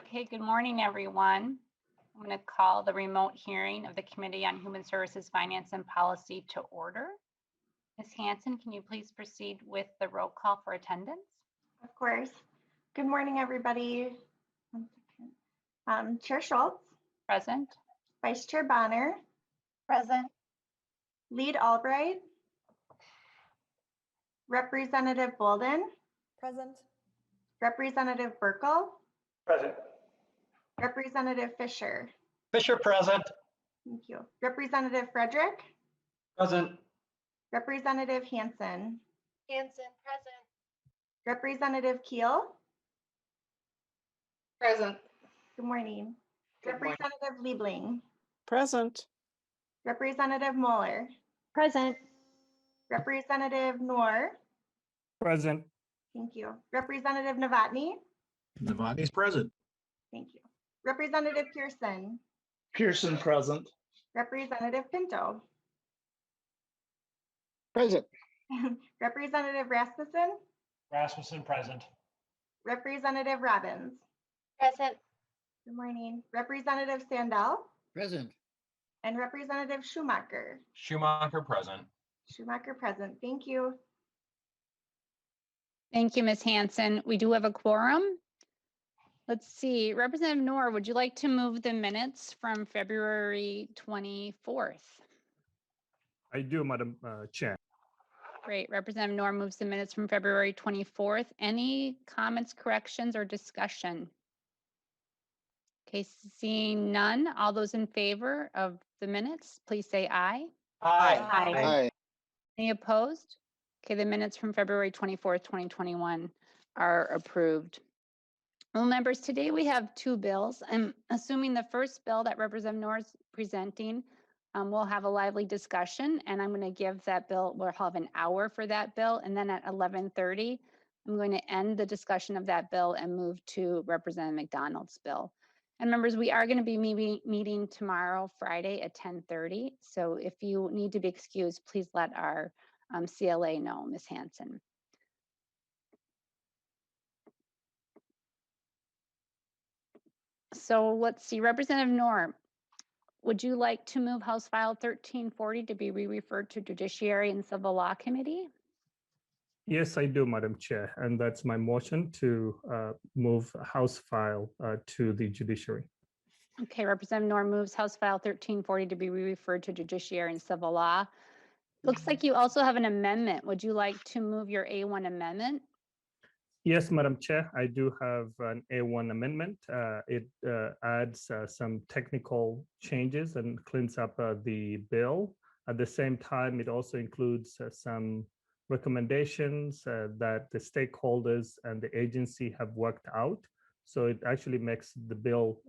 Okay, good morning, everyone. I'm going to call the remote hearing of the Committee on Human Services, Finance, and Policy to order. Ms. Hanson, can you please proceed with the roll call for attendance? Of course. Good morning, everybody. 1 second. Chair Schultz. Present. Vice Chair Bonner. Present. Lead Albright. Representative Bolden. Present. Representative Burkle. Present. Representative Fisher. Fisher present. Thank you. Representative Frederick. Present. Representative Hanson. Hanson, present. Representative Keel. Present. Good morning. Good morning. Representative Liebling. Present. Representative Mueller. Present. Representative Noor. Present. Thank you. Representative Novotny. Novotny's present. Thank you. Representative Pearson. Pearson present. Representative Pinto. Present. Representative Rasmussen. Rasmussen present. Representative Robbins. Present. Good morning. Representative Sandell Present. and Representative Schumacher. Schumacher present. Schumacher present. Thank you. Thank you, Ms. Hanson. We do have a quorum. Let's see, Representative Noor, would you like to move the minutes from February 24th? I do, Madam Chair. Great. Representative Noor moves the minutes from February 24th. Any comments, corrections, or discussion? Okay, seeing none, all those in favor of the minutes, please say aye. Aye. Aye. Any opposed? Okay, the minutes from February 24th, 2021 are approved. Well, members, today we have two bills. I'm assuming the first bill that Representative Noor is presenting, we'll have a lively discussion, and I'm going to give that bill, we'll have an hour for that bill, and then at 11:30, I'm going to end the discussion of that bill and move to Representative McDonald's bill. And members, we are going to be meeting tomorrow, Friday at 10:30. So if you need to be excused, please let our CLA know, Ms. Hanson. So let's see, Representative Noor, would you like to move House File 1340 to be re-referred to Judiciary and Civil Law Committee? Yes, I do, Madam Chair, and that's my motion to move House File to the Judiciary. Okay, Representative Noor moves House File 1340 to be re-referred to Judiciary and Civil Law. Looks like you also have an amendment. Would you like to move your A1 amendment? Yes, Madam Chair, I do have an A1 amendment. It adds some technical changes and cleans up the bill. At the same time, it also includes some recommendations that the stakeholders and the agency have worked out. So it actually makes the bill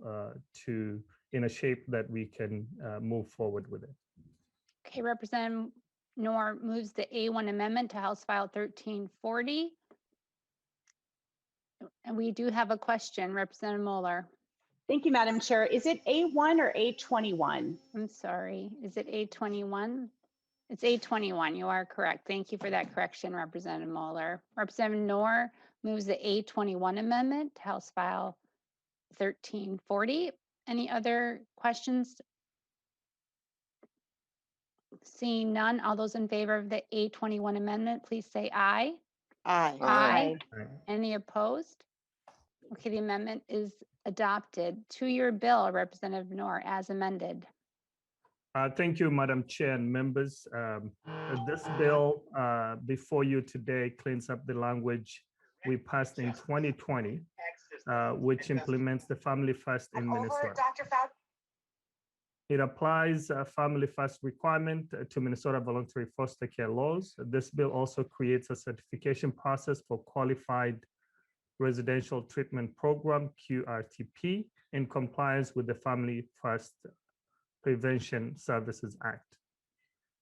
in a shape that we can move forward with it. Okay, Representative Noor moves the A1 amendment to House File 1340. And we do have a question, Representative Mueller. Thank you, Madam Chair. Is it A1 or A21? I'm sorry, is it A21? It's A21, you are correct. Thank you for that correction, Representative Mueller. Representative Noor moves the A21 amendment to House File 1340. Any other questions? Seeing none, all those in favor of the A21 amendment, please say aye. Aye. Aye. Aye. Any opposed? Okay, the amendment is adopted. To your bill, Representative Noor, as amended. Thank you, Madam Chair and members. This bill before you today cleans up the language we passed in 2020, which implements the Family First in Minnesota. It applies a Family First requirement to Minnesota voluntary foster care laws. This bill also creates a certification process for Qualified Residential Treatment Program, QRTP, in compliance with the Family First Prevention Services Act.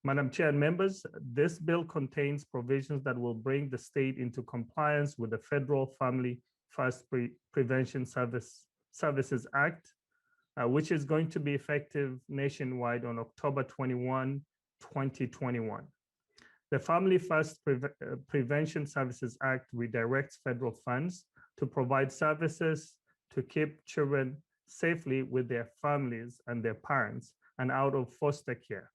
Madam Chair and members, this bill contains provisions that will bring the state into compliance with the Federal Family First Prevention Services Act, which is going to be effective nationwide on October 21, 2021. The Family First Prevention Services Act redirects federal funds to provide services to keep children safely with their families and their parents and out of foster care.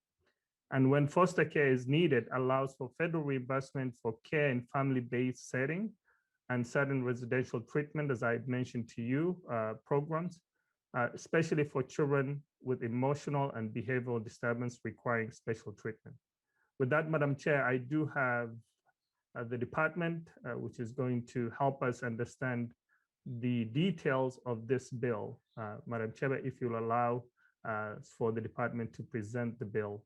And when foster care is needed, allows for federal reimbursement for care in family-based setting and certain residential treatment, as I mentioned to you, programs, especially for children with emotional and behavioral disturbance requiring special treatment. With that, Madam Chair, I do have the department, which is going to help us understand the details of this bill. Madam Chair, if you'll allow for the department to present the bill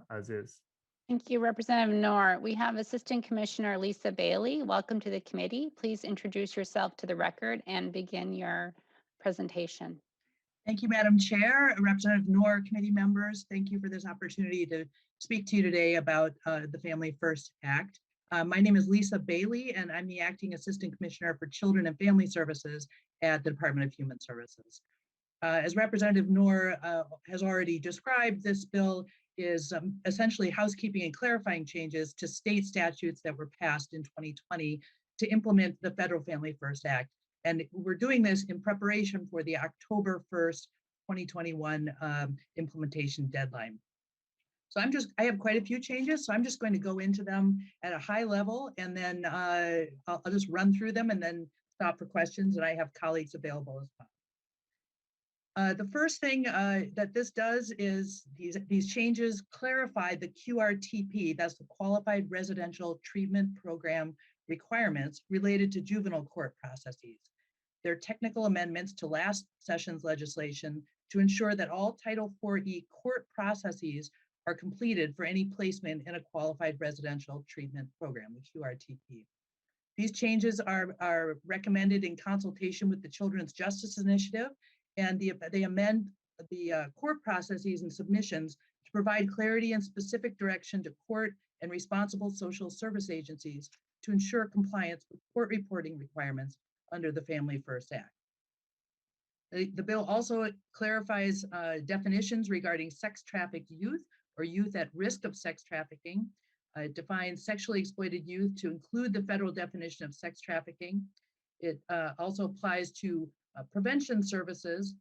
as is. Thank you, Representative Noor. We have Assistant Commissioner Lisa Bailey. Welcome to the committee. Please introduce yourself to the record and begin your presentation. Thank you, Madam Chair, Representative Noor, committee members. Thank you for this opportunity to speak to you today about the Family First Act. My name is Lisa Bailey, and I'm the Acting Assistant Commissioner for Children and Family Services at the Department of Human Services. As Representative Noor has already described, this bill is essentially housekeeping and clarifying changes to state statutes that were passed in 2020 to implement the Federal Family First Act. And we're doing this in preparation for the October 1st, 2021 implementation deadline. So I have quite a few changes, so I'm just going to go into them at a high level, and then I'll just run through them and then stop for questions, and I have colleagues available as well. The first thing that this does is these changes clarify the QRTP, that's the Qualified Residential Treatment Program requirements related to juvenile court processes. They're technical amendments to last session's legislation to ensure that all Title IV-E court processes are completed for any placement in a Qualified Residential Treatment Program, the QRTP. These changes are recommended in consultation with the Children's Justice Initiative, and they amend the court processes and submissions to provide clarity and specific direction to court and responsible social service agencies to ensure compliance with court reporting requirements under the Family First Act. The bill also clarifies definitions regarding sex-trafficked youth or youth at risk of sex trafficking. It defines sexually exploited youth to include the federal definition of sex trafficking. It also applies to prevention services,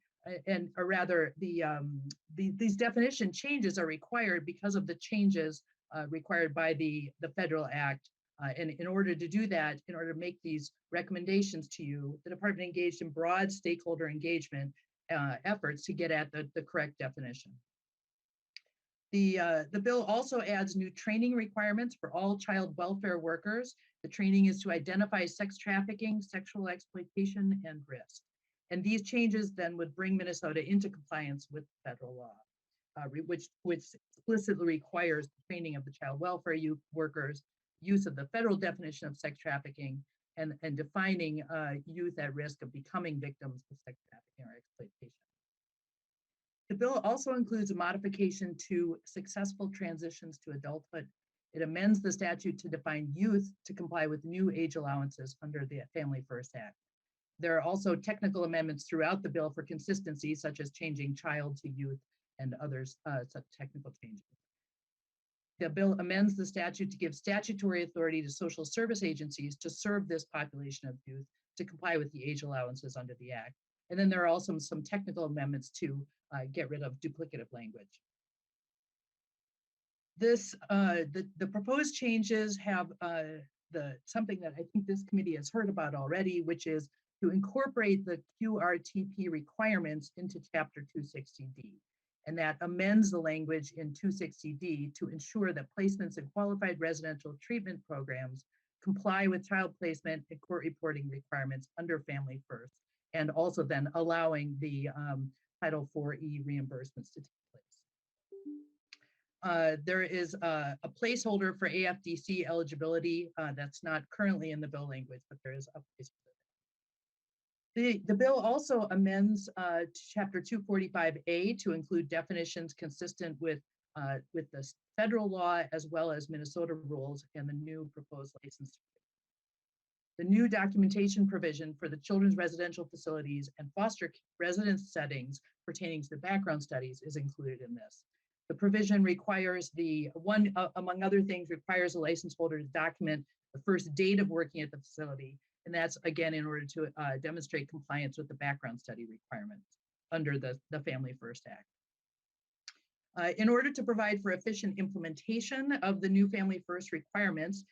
or rather, these definition changes are required because of the changes required by the Federal Act. And in order to do that, in order to make these recommendations to you, the department engaged in broad stakeholder engagement efforts to get at the correct definition. The bill also adds new training requirements for all child welfare workers. The training is to identify sex trafficking, sexual exploitation, and risk. And these changes then would bring Minnesota into compliance with federal law, which explicitly requires the training of the child welfare workers, use of the federal definition of sex trafficking, and defining youth at risk of becoming victims of sex trafficking or exploitation. The bill also includes a modification to successful transitions to adulthood. It amends the statute to define youth to comply with new age allowances under the Family First Act. There are also technical amendments throughout the bill for consistency, such as changing child to youth and others, such technical changes. The bill amends the statute to give statutory authority to social service agencies to serve this population of youth to comply with the age allowances under the Act. And then there are also some technical amendments to get rid of duplicative language. The proposed changes have something that I think this committee has heard about already, which is to incorporate the QRTP requirements into Chapter 260D. And that amends the language in 260D to ensure that placements in qualified residential treatment programs comply with child placement and court reporting requirements under Family First, and also then allowing the Title IV-E reimbursements to take place. There is a placeholder for AFDC eligibility that's not currently in the bill language, but there is a placeholder. The bill also amends Chapter 245A to include definitions consistent with the federal law as well as Minnesota rules and the new proposed license. The new documentation provision for the children's residential facilities and foster residence settings pertaining to the background studies is included in this. The provision requires among other things, requires a license holder to document the first date of working at the facility And that's again in order to demonstrate compliance with the background study requirements under the Family First Act. In order to provide for efficient implementation of the new Family First requirements,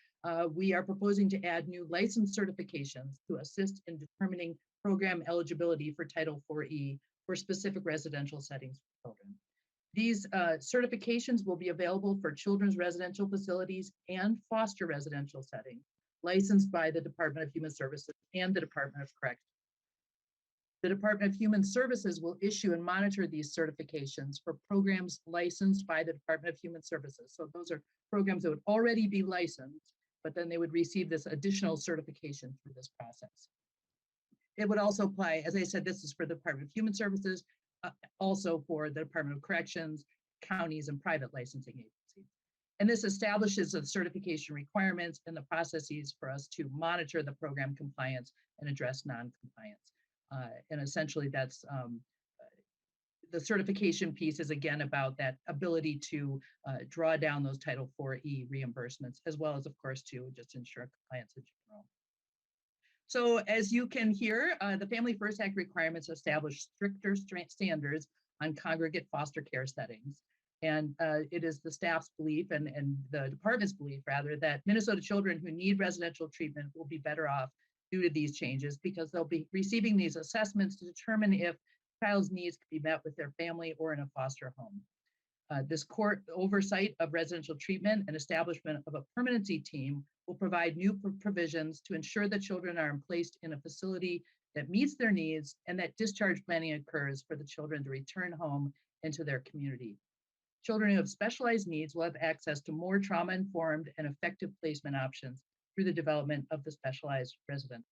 we are proposing to add new license certifications to assist in determining program eligibility for Title IV-E for specific residential settings for children. These certifications will be available for children's residential facilities and foster residential settings, licensed by the Department of Human Services and the Department of Corrections. The Department of Human Services will issue and monitor these certifications for programs licensed by the Department of Human Services. So those are programs that would already be licensed, but then they would receive this additional certification through this process. It would also apply, as I said, this is for the Department of Human Services, also for the Department of Corrections, counties, and private licensing agencies. And this establishes the certification requirements and the processes for us to monitor the program compliance and address non-compliance. And essentially that's the certification piece is again about that ability to draw down those Title IV-E reimbursements, as well as, of course, to just ensure compliance in general. So as you can hear, the Family First Act requirements establish stricter standards on congregate foster care settings. And it is the staff's belief and the department's belief, rather, that Minnesota children who need residential treatment will be better off due to these changes because they'll be receiving these assessments to determine if child's needs can be met with their family or in a foster home. This court oversight of residential treatment and establishment of a permanency team will provide new provisions to ensure that children are placed in a facility that meets their needs and that discharge planning occurs for the children to return home and to their community. Children who have specialized needs will have access to more trauma-informed and effective placement options through the development of the specialized residence.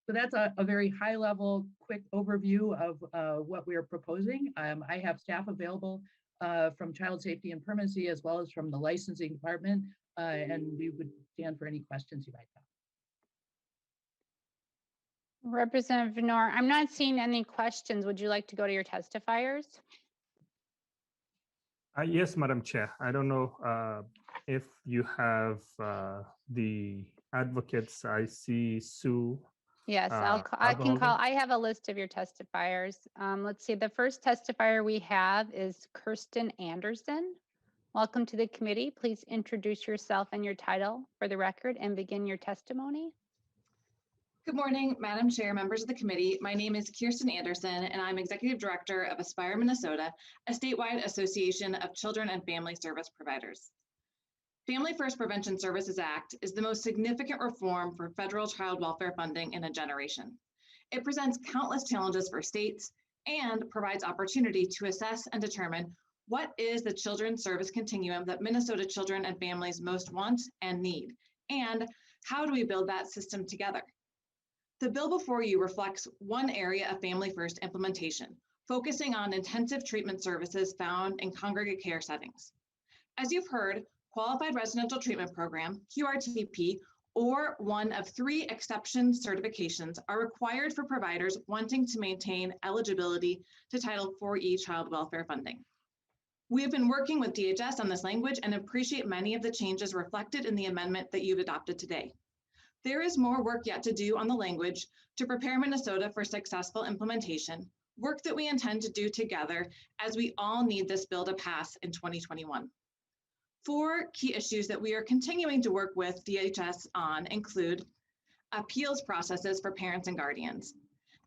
So that's a very high level, quick overview of what we are proposing. I have staff available from Child Safety and Permanency, as well as from the licensing department, and we would stand for any questions you might have. Representative Noor, I'm not seeing any questions. Would you like to go to your testifiers? Yes, Madam Chair. I don't know if you have the advocates. I see Sue. Yes, I can call. I have a list of your testifiers. Let's see. The first testifier we have is Kirsten Anderson. Welcome to the committee. Please introduce yourself and your title for the record and begin your testimony. Good morning, Madam Chair, members of the committee. My name is Kirsten Anderson, and I'm Executive Director of Aspire Minnesota, a statewide association of children and family service providers. Family First Prevention Services Act is the most significant reform for federal child welfare funding in a generation. It presents countless challenges for states and provides opportunity to assess and determine what is the children's service continuum that Minnesota children and families most want and need, and how do we build that system together? The bill before you reflects one area of Family First implementation, focusing on intensive treatment services found in congregate care settings. As you've heard, Qualified Residential Treatment Program, QRTP, or one of 3 exception certifications are required for providers wanting to maintain eligibility to Title IV-E child welfare funding. We have been working with DHS on this language and appreciate many of the changes reflected in the amendment that you've adopted today. There is more work yet to do on the language to prepare Minnesota for successful implementation, work that we intend to do together as we all need this bill to pass in 2021. 4 key issues that we are continuing to work with DHS on include appeals processes for parents and guardians.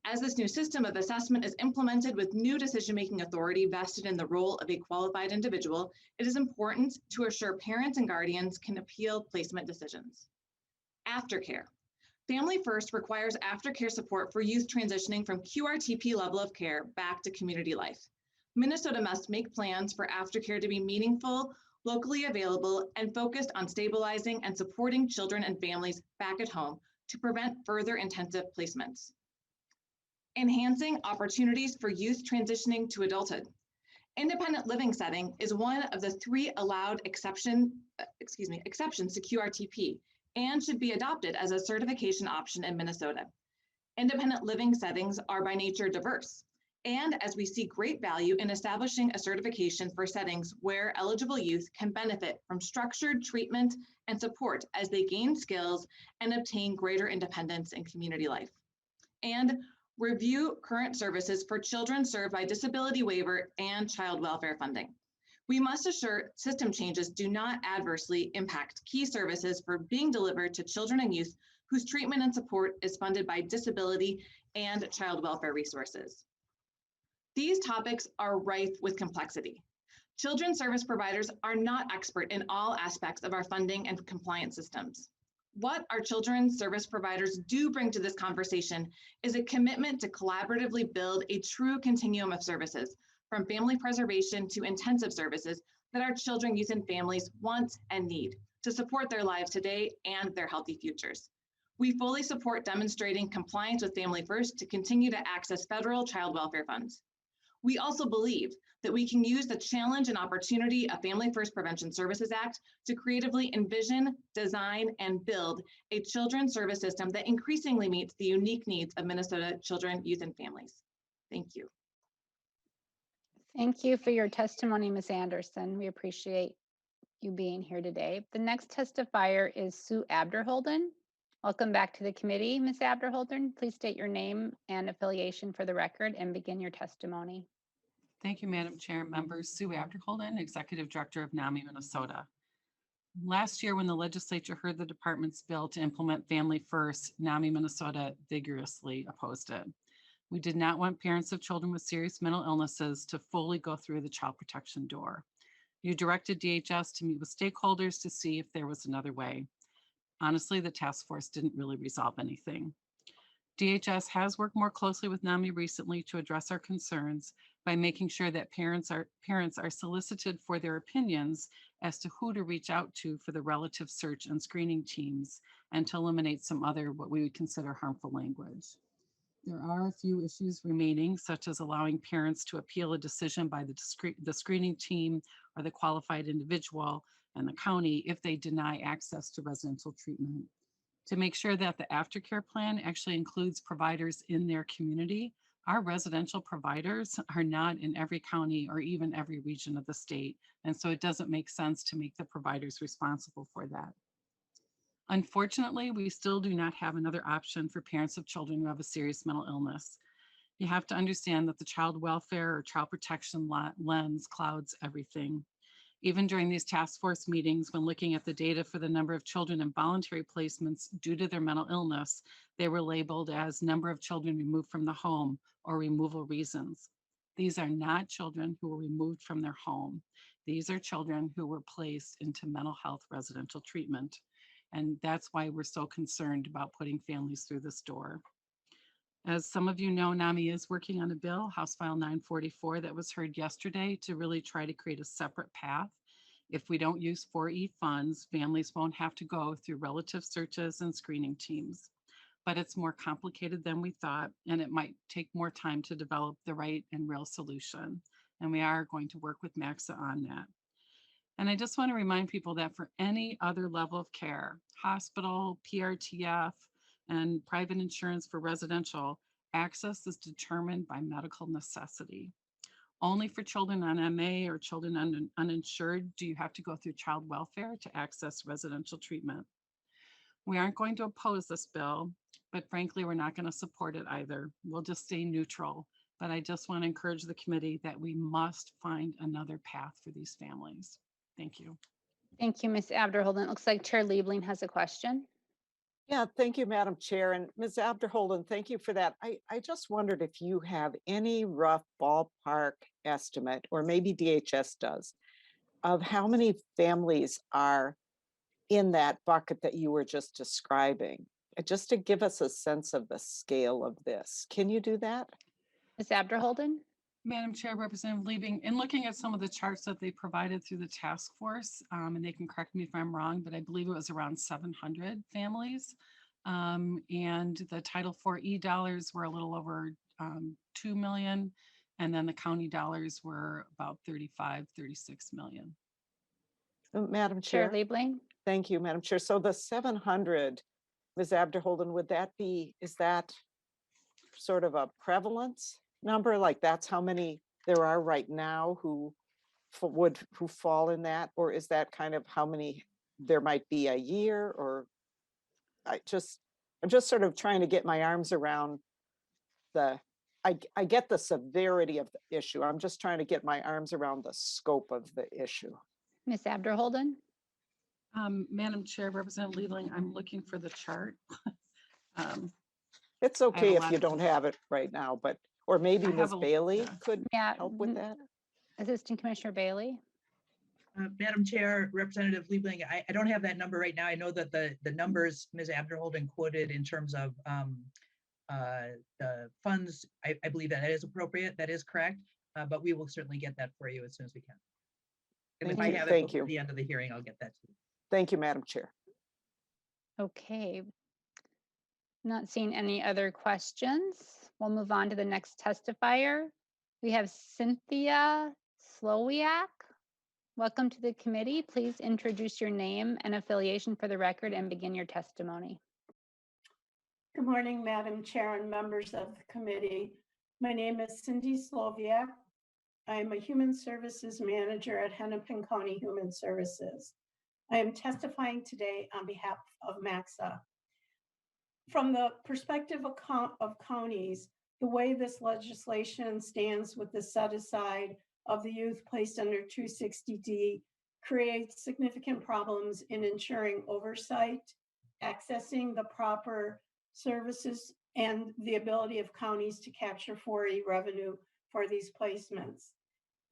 As this new system of assessment is implemented with new decision-making authority vested in the role of a qualified individual, it is important to assure parents and guardians can appeal placement decisions. Aftercare. Family First requires aftercare support for youth transitioning from QRTP level of care back to community life. Minnesota must make plans for aftercare to be meaningful, locally available, and focused on stabilizing and supporting children and families back at home to prevent further intensive placements. Enhancing opportunities for youth transitioning to adulthood. Independent living setting is one of the 3 allowed exceptions to QRTP and should be adopted as a certification option in Minnesota. Independent living settings are by nature diverse. And as we see great value in establishing a certification for settings where eligible youth can benefit from structured treatment and support as they gain skills and obtain greater independence in community life. And review current services for children served by disability waiver and child welfare funding. We must assure system changes do not adversely impact key services for being delivered to children and youth whose treatment and support is funded by disability and child welfare resources. These topics are rife with complexity. Children's service providers are not expert in all aspects of our funding and compliance systems. What our children's service providers do bring to this conversation is a commitment to collaboratively build a true continuum of services, from family preservation to intensive services that our children, youth, and families want and need to support their lives today and their healthy futures. We fully support demonstrating compliance with Family First to continue to access federal child welfare funds. We also believe that we can use the challenge and opportunity of Family First Prevention Services Act to creatively envision, design, and build a children's service system that increasingly meets the unique needs of Minnesota children, youth, and families. Thank you. Thank you for your testimony, Ms. Anderson. We appreciate you being here today. The next testifier is Sue Abderholden. Welcome back to the committee, Ms. Abderholden. Please state your name and affiliation for the record and begin your testimony. Thank you, Madam Chair and members. Sue Abderholden, Executive Director of NAMI Minnesota. Last year, when the legislature heard the department's bill to implement Family First, NAMI Minnesota vigorously opposed it. We did not want parents of children with serious mental illnesses to fully go through the child protection door. You directed DHS to meet with stakeholders to see if there was another way. Honestly, the task force didn't really resolve anything. DHS has worked more closely with NAMI recently to address our concerns by making sure that parents are solicited for their opinions as to who to reach out to for the relative search and screening teams, and to eliminate some other what we would consider harmful language. There are a few issues remaining, such as allowing parents to appeal a decision by the screening team or the qualified individual and the county if they deny access to residential treatment. To make sure that the aftercare plan actually includes providers in their community, our residential providers are not in every county or even every region of the state, and so it doesn't make sense to make the providers responsible for that. Unfortunately, we still do not have another option for parents of children who have a serious mental illness. You have to understand that the child welfare or child protection lens clouds everything. Even during these task force meetings, when looking at the data for the number of children in voluntary placements due to their mental illness, they were labeled as number of children removed from the home or removal reasons. These are not children who were removed from their home. These are children who were placed into mental health residential treatment. And that's why we're so concerned about putting families through this door. As some of you know, NAMI is working on a bill, House File 944, that was heard yesterday to really try to create a separate path. If we don't use 4E funds, families won't have to go through relative searches and screening teams. But it's more complicated than we thought, and it might take more time to develop the right and real solution. And we are going to work with MAXA on that. And I just want to remind people that for any other level of care, hospital, PRTF, and private insurance for residential, access is determined by medical necessity. Only for children on MA or children uninsured do you have to go through child welfare to access residential treatment. We aren't going to oppose this bill, but frankly, we're not going to support it either. We'll just stay neutral. But I just want to encourage the committee that we must find another path for these families. Thank you. Thank you, Ms. Abderholden. It looks like Chair Liebling has a question. Yeah, thank you, Madam Chair. And Ms. Abderholden, thank you for that. I just wondered if you have any rough ballpark estimate, or maybe DHS does, of how many families are in that bucket that you were just describing, just to give us a sense of the scale of this. Can you do that? Ms. Abderholden? Madam Chair, Representative Liebling, in looking at some of the charts that they provided through the task force, and they can correct me if I'm wrong, but I believe it was around 700 families. And the Title IV dollars were a little over 2 million. And then the county dollars were about 35, 36 million. Madam Chair. Chair Liebling? Thank you, Madam Chair. So the 700, Ms. Abderholden, is that sort of a prevalence number? Like that's how many there are right now who who fall in that? Or is that kind of how many there might be a year? Or I'm just sort of trying to get my arms around I get the severity of the issue. I'm just trying to get my arms around the scope of the issue. Ms. Abderholden? Madam Chair, Representative Liebling, I'm looking for the chart. It's a okay if lot you of- don't have it right now, but, or maybe I have Ms. a- Bailey yeah. could Yeah. help with that. Assistant Commissioner Bailey? Madam Chair, Representative Liebling, I don't have that number right now. I know that the numbers Ms. Abderholden quoted in terms of the funds, I believe that is appropriate. That is correct. But we will certainly get that for you as soon as we can. And if I have it Thank before you. the end of the hearing, I'll get that to you. Thank you, Madam Chair. Okay. Not seeing any other questions. We'll move on to the next testifier. We have Cynthia Slowiak. Welcome to the committee. Please introduce your name and affiliation for the record and begin your testimony. Good morning, Madam Chair and members of the committee. My name is Cindy Slowiak. I am a Human Services Manager at Hennepin County Human Services. I am testifying today on behalf of MAXA. From the perspective of counties, the way this legislation stands with the set aside of the youth placed under 260D creates significant problems in ensuring oversight, accessing the proper services, and the ability of counties to capture 4E revenue for these placements.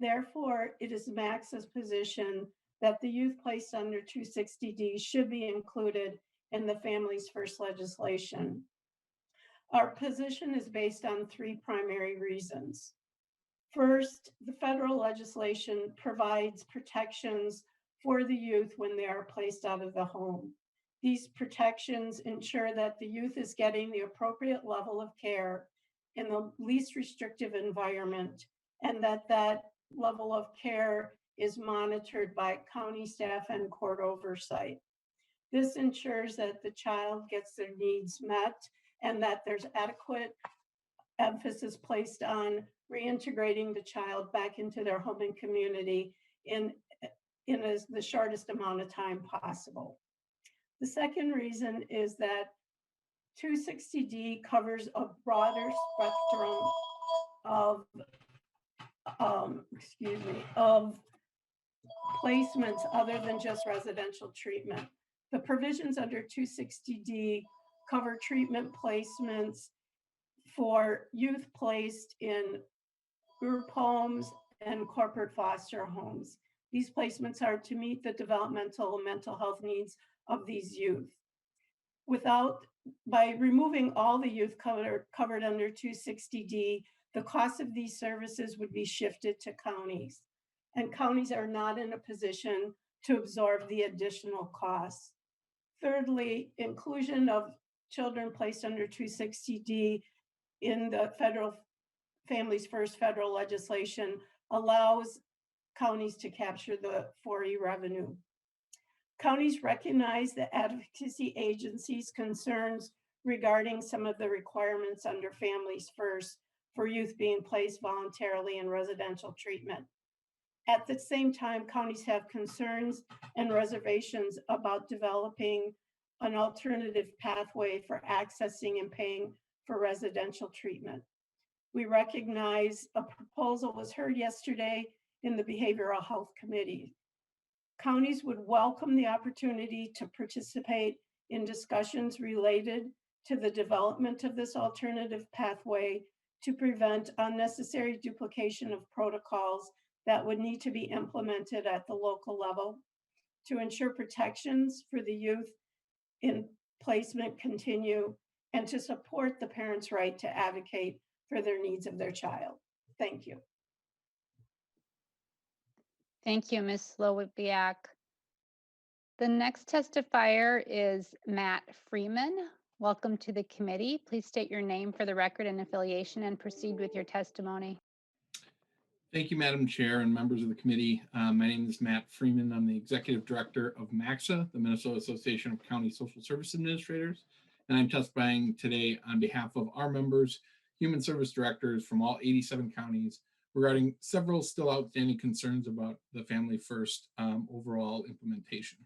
Therefore, it is MAX's position that the youth placed under 260D should be included in the Families First legislation. Our position is based on three primary reasons. First, the federal legislation provides protections for the youth when they are placed out of the home. These protections ensure that the youth is getting the appropriate level of care in the least restrictive environment, and that that level of care is monitored by county staff and court oversight. This ensures that the child gets their needs met and that there's adequate emphasis placed on reintegrating the child back into their home and community in the shortest amount of time possible. The second reason is that 260D covers a broader spectrum of placements other than just residential treatment. The provisions under 260D cover treatment placements for youth placed in group homes and corporate foster homes. These placements are to meet the developmental and mental health needs of these youth. By removing all the youth covered under 260D, the cost of these services would be shifted to counties, and counties are not in a position to absorb the additional costs. Thirdly, inclusion of children placed under 260D in the federal Families First federal legislation allows counties to capture the 4E revenue. Counties recognize the advocacy agencies' concerns regarding some of the requirements under Families First for youth being placed voluntarily in residential treatment. At the same time, counties have concerns and reservations about developing an alternative pathway for accessing and paying for residential treatment. We recognize a proposal was heard yesterday in the Behavioral Health Committee. Counties would welcome the opportunity to participate in discussions related to the development of this alternative pathway to prevent unnecessary duplication of protocols that would need to be implemented at the local level to ensure protections for the youth in placement continue and to support the parents' right to advocate for their needs of their child. Thank you. Thank you, Ms. Slowiak. The next testifier is Matt Freeman. Welcome to the committee. Please state your name for the record and affiliation and proceed with your testimony. Thank you, Madam Chair and members of the committee. My name is Matt Freeman. I'm the Executive Director of MAXA, the Minnesota Association of County Social Service Administrators, and I'm testifying today on behalf of our members, human service directors from all 87 counties regarding several still outstanding concerns about the Family First overall implementation.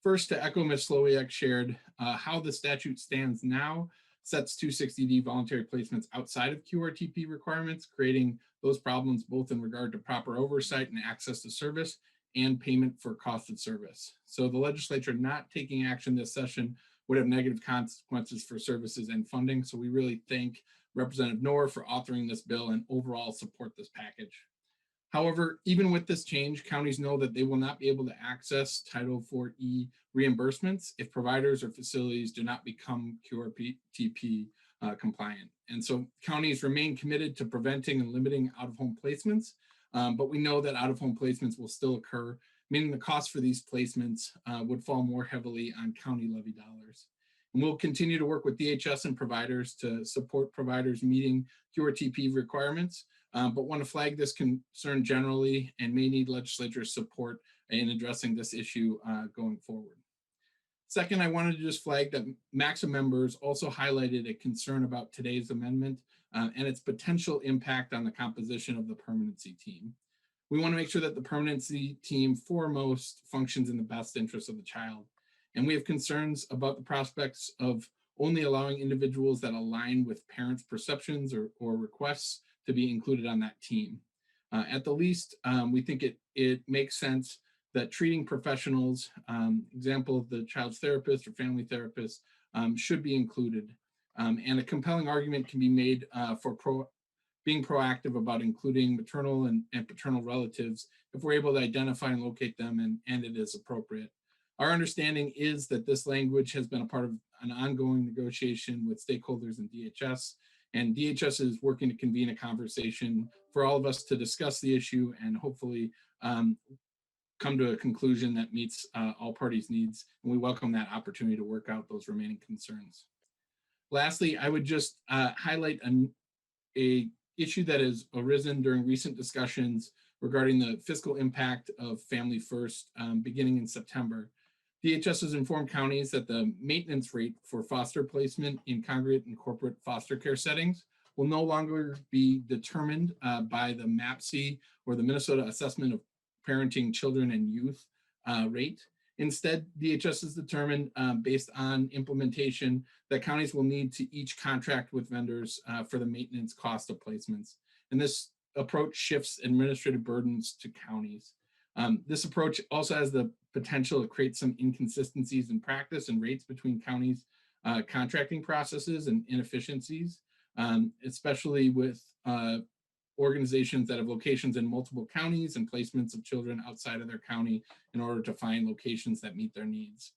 First, to echo Ms. Slowiak shared, how the statute stands now sets 260D voluntary placements outside of QRTP requirements, creating those problems both in regard to proper oversight and access to service and payment for cost of service. So the legislature not taking action this session would have negative consequences for services and funding. So we really thank Representative Noor for authoring this bill and overall support this package. However, even with this change, counties know that they will not be able to access Title IV-E reimbursements if providers or facilities do not become QRTP compliant. And so counties remain committed to preventing and limiting out-of-home placements, but we know that out-of-home placements will still occur, meaning the cost for these placements would fall more heavily on county levy dollars. And we'll continue to work with DHS and providers to support providers meeting QRTP requirements, but want to flag this concern generally and may need legislature support in addressing this issue going forward. Second, I wanted to just flag that MAXA members also highlighted a concern about today's amendment and its potential impact on the composition of the permanency team. We want to make sure that the permanency team foremost functions in the best interest of the child. And we have concerns about the prospects of only allowing individuals that align with parents' perceptions or requests to be included on that team. At the least, we think it makes sense that treating professionals, example of the child's therapist or family therapist, should be included. And a compelling argument can be made for being proactive about including maternal and paternal relatives if we're able to identify and locate them and it is appropriate. Our understanding is that this language has been a part of an ongoing negotiation with stakeholders in DHS, and DHS is working to convene a conversation for all of us to discuss the issue and hopefully come to a conclusion that meets all parties' needs. And we welcome that opportunity to work out those remaining concerns. Lastly, I would just highlight a issue that has arisen during recent discussions regarding the fiscal impact of Family First beginning in September. DHS has informed counties that the maintenance rate for foster placement in congregate and corporate foster care settings will no longer be determined by the MAPC or the Minnesota Assessment of Parenting Children and Youth rate. Instead, DHS has determined based on implementation that counties will need to each contract with vendors for the maintenance cost of placements. And this approach shifts administrative burdens to counties. This approach also has the potential to create some inconsistencies in practice and rates between counties' contracting processes and inefficiencies, especially with organizations that have locations in multiple counties and placements of children outside of their county in order to find locations that meet their needs.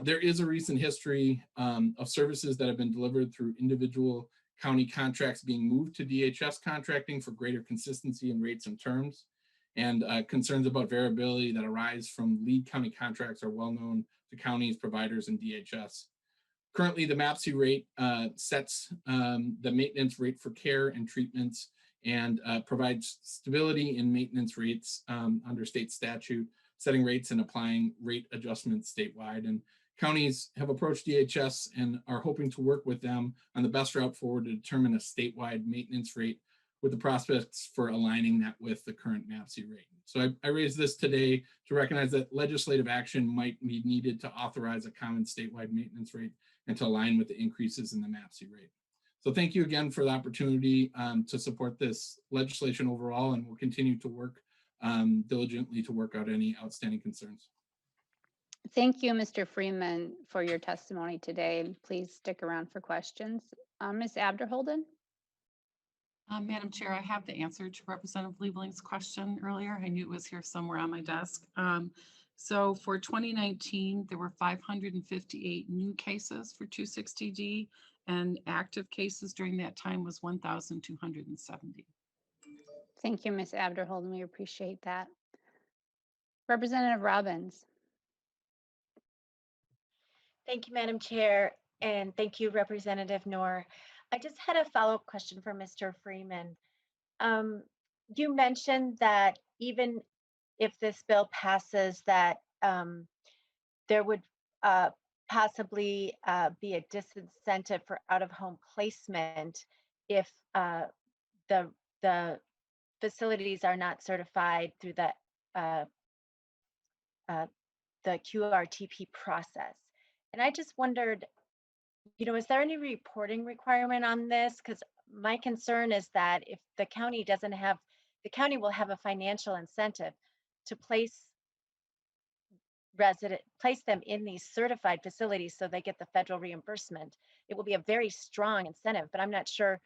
There is a recent history of services that have been delivered through individual county contracts being moved to DHS contracting for greater consistency in rates and terms. And concerns about variability that arise from lead county contracts are well known to counties, providers, and DHS. Currently, the MAPC rate sets the maintenance rate for care and treatments and provides stability in maintenance rates under state statute, setting rates and applying rate adjustments statewide. And counties have approached DHS and are hoping to work with them on the best route forward to determine a statewide maintenance rate with the prospects for aligning that with the current MAPC rate. So I raised this today to recognize that legislative action might be needed to authorize a common statewide maintenance rate and to align with the increases in the MAPC rate. So thank you again for the opportunity to support this legislation overall, and we'll continue to work diligently to work out any outstanding concerns. Thank you, Mr. Freeman, for your testimony today. Please stick around for questions. Ms. Abderholden? Madam Chair, I have the answer to Representative Liebling's question earlier. I knew it was here somewhere on my desk. So for 2019, there were 558 new cases for 260D, and active cases during that time was 1,270. Thank you, Ms. Abderholden. We appreciate that. Representative Robbins. Thank you, Madam Chair, and thank you, Representative Noor. I just had a follow-up question for Mr. Freeman. You mentioned that even if this bill passes, that there would possibly be a disincentive for out-of-home placement if the facilities are not certified through uh, the QRTP process. And I just wondered, is there any reporting requirement on this? Because my concern is that if the county doesn't have, the county will have a financial incentive to place them in these certified facilities so they get the federal reimbursement. It will be a very strong incentive, but I'm not sure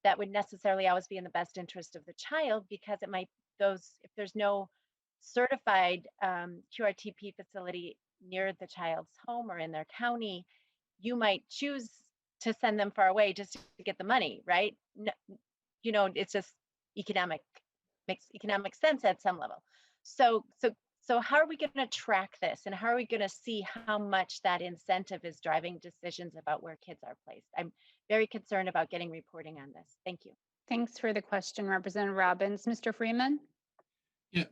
that would necessarily always be in the best interest of the child, because it might, if there's no certified QRTP facility near the child's home or in their county, you might choose to send them far away just to get the money, right? It's just makes economic sense at some level. So how are we going to track this, and how are we going to see how much that incentive is driving decisions about where kids are placed? I'm very concerned about getting reporting on this. Thank you. Thanks for the question, Representative Robbins. Mr. Freeman? Yeah,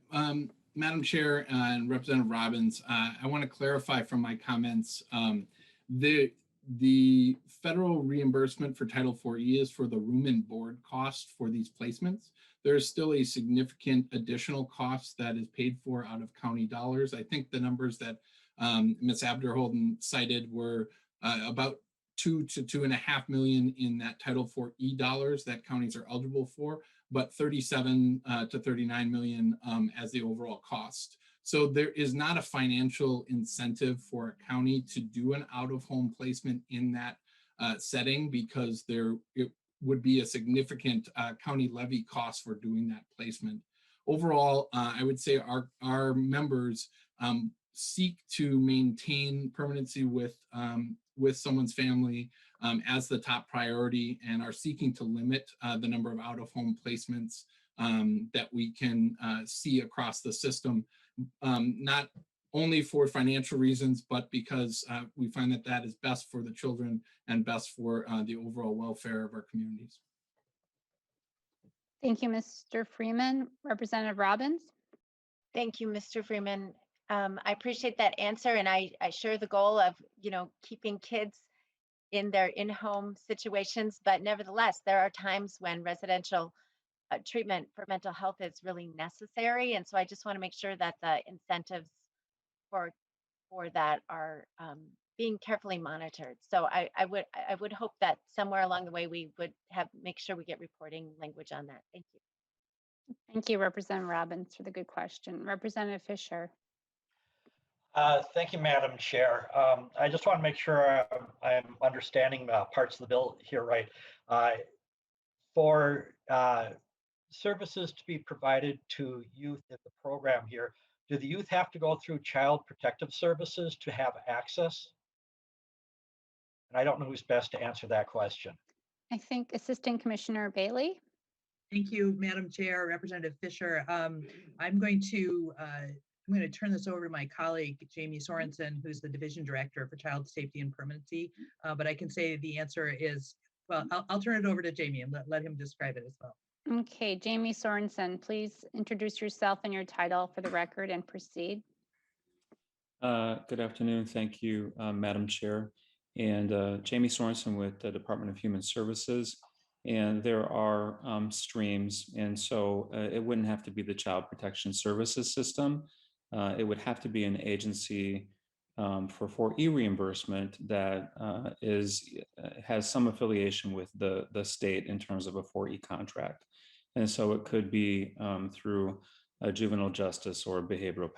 Madam Chair and Representative Robbins, I want to clarify from my comments, the federal reimbursement for Title IV-E is for the room and board cost for these placements. There's still a significant additional cost that is paid for out of county dollars. I think the numbers that Ms. Abderholden cited were about $2 to $2.5 million in that Title IV-E dollars that counties are eligible for, but 37 to 39 million as the overall cost. So there is not a financial incentive for a county to do an out-of-home placement in that setting, because it would be a significant county levy cost for doing that placement. Overall, I would say our members seek to maintain permanency with someone's family as the top priority, and are seeking to limit the number of out-of-home placements that we can see across the system, not only for financial reasons, but because we find that that is best for the children and best for the overall welfare of our communities. Thank you, Mr. Freeman. Representative Robbins? Thank you, Mr. Freeman. I appreciate that answer, and I share the goal of, keeping kids in their in-home situations, but nevertheless, there are times when residential treatment for mental health is really necessary, and so I just want to make sure that the incentives for that are being carefully monitored. So I would hope that somewhere along the way we would make sure we get reporting language on that. Thank you. Thank you, Representative Robbins, for the good question. Representative Fisher? Thank you, Madam Chair. I just want to make sure I'm understanding parts of the bill here right. For services to be provided to youth in the program here, do the youth have to go through Child Protective Services to have access? And I don't know who's best to answer that question. I think Assistant Commissioner Bailey. Thank you, Madam Chair, Representative Fisher. I'm going to turn this over to my colleague, Jamie Sorensen, who's the Division Director for Child Safety and Permanency. But I can say the answer is, well, I'll turn it over to Jamie and let him describe it as well. Okay, Jamie Sorensen, please introduce yourself and your title for the record and proceed. Good afternoon. Thank you, Madam Chair. And Jamie Sorensen with the Department of Human Services. And there are streams, and so it wouldn't have to be the Child Protection Services system. It would have to be an agency for 4E reimbursement that has some affiliation with the state in terms of a 4E contract. And so it could be through a juvenile justice or behavioral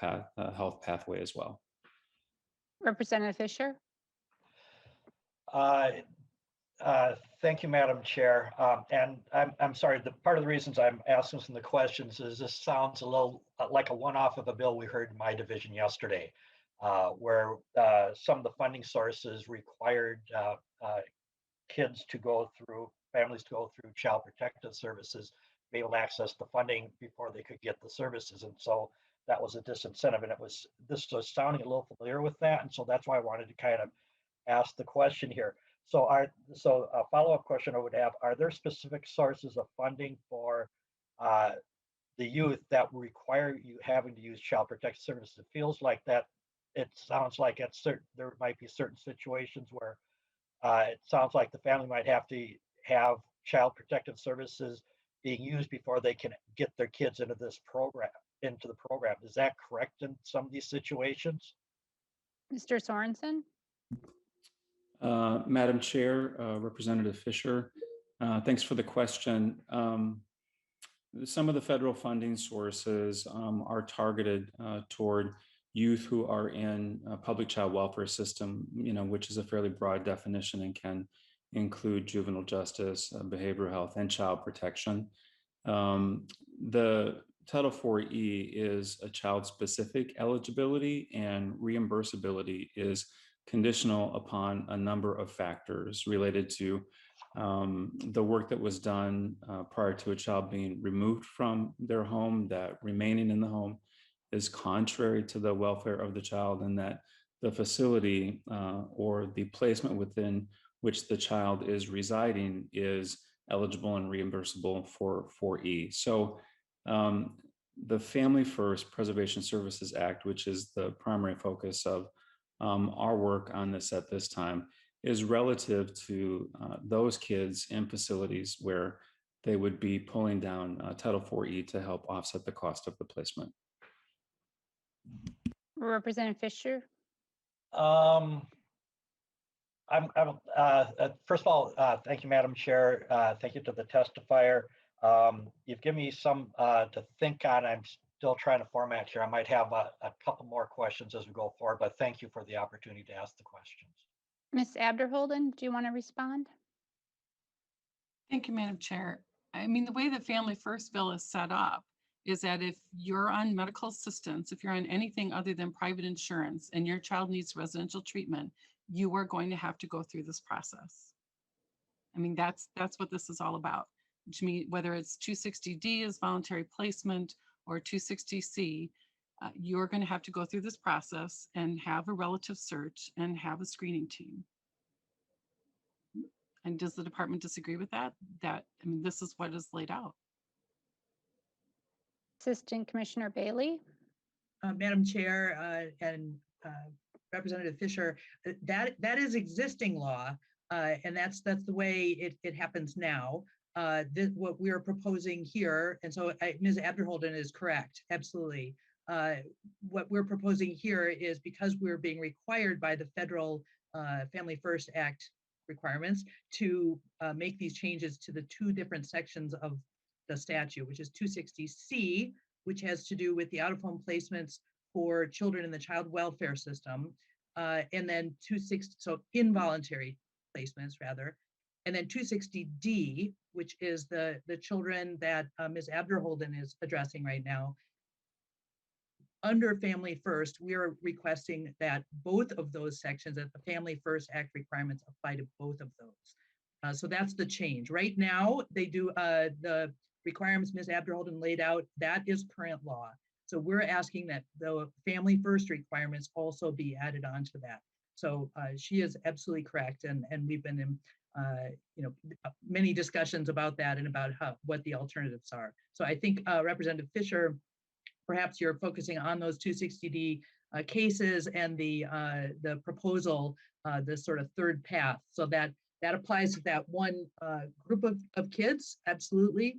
health pathway as well. Representative Fisher? Thank you, Madam Chair. And I'm sorry, part of the reasons I'm asking some of the questions is this sounds a little like a one-off of a bill we heard in my division yesterday, where some of the funding sources required families to go through Child Protective Services, be able to access the funding before they could get the services. And so that was a disincentive, and this was sounding a little familiar with that. And so that's why I wanted to kind of ask the question here. So a follow-up question I would have, are there specific sources of funding for the youth that require you having to use Child Protective Services? It feels like that, it sounds like there might be certain situations where it sounds like the family might have to have child protective services being used before they can get their kids into this program, into the program. Is that correct in some of these situations? Mr. Sorensen? Madam Chair, Representative Fisher, thanks for the question. Some of the federal funding sources are targeted toward youth who are in a public child welfare system, which is a fairly broad definition and can include juvenile justice, behavioral health, and child protection. The Title IV-E is a child-specific eligibility, and reimbursability is conditional upon a number of factors related to the work that was done prior to a child being removed from their home, that remaining in the home is contrary to the welfare of the child, and that the facility or the placement within which the child is residing is eligible and reimbursable for 4E. So the Family First Preservation Services Act, which is the primary focus of our work on this at this time, is relative to those kids in facilities where they would be pulling down Title IV-E to help offset the cost of the placement. Representative Fisher? First of all, thank you, Madam Chair. Thank you to the testifier. You've given me some to think on. I'm still trying to format here. I might have a couple more questions as we go forward, but thank you for the opportunity to ask the questions. Ms. Abderholden, do you want to respond? Thank you, Madam Chair. I mean, the way the Family First bill is set up is that if you're on medical assistance, if you're on anything other than private insurance and your child needs residential treatment, you are going to have to go through this process. I mean, that's what this is all about, which means whether it's 260D is voluntary placement or 260C, you're going to have to go through this process and have a relative search and have a screening team. And does the department disagree with that? I mean, this is what is laid out. Assistant Commissioner Bailey? Madam Chair and Representative Fisher, that is existing law, and that's the way it happens now. What we're proposing here, and so Ms. Abderholden is correct, absolutely. What we're proposing here is because we're being required by the federal Family First Act requirements to make these changes to the two different sections of the statute, which is 260C, which has to do with the out-of-home placements for children in the child welfare system, and then 260, so involuntary placements rather, and then 260D, which is the children that Ms. Abderholden is addressing right now. Under Family First, we are requesting that both of those sections, that the Family First Act requirements apply to both of those. So that's the change. Right now, they do the requirements Ms. Abderholden laid out, that is current law. So we're asking that the Family First requirements also be added onto that. So she is absolutely correct, and we've been in many discussions about that and about what the alternatives are. So I think Representative Fisher, perhaps you're focusing on those 260D cases and the proposal, the sort of third path. So that applies to that one group of kids, absolutely.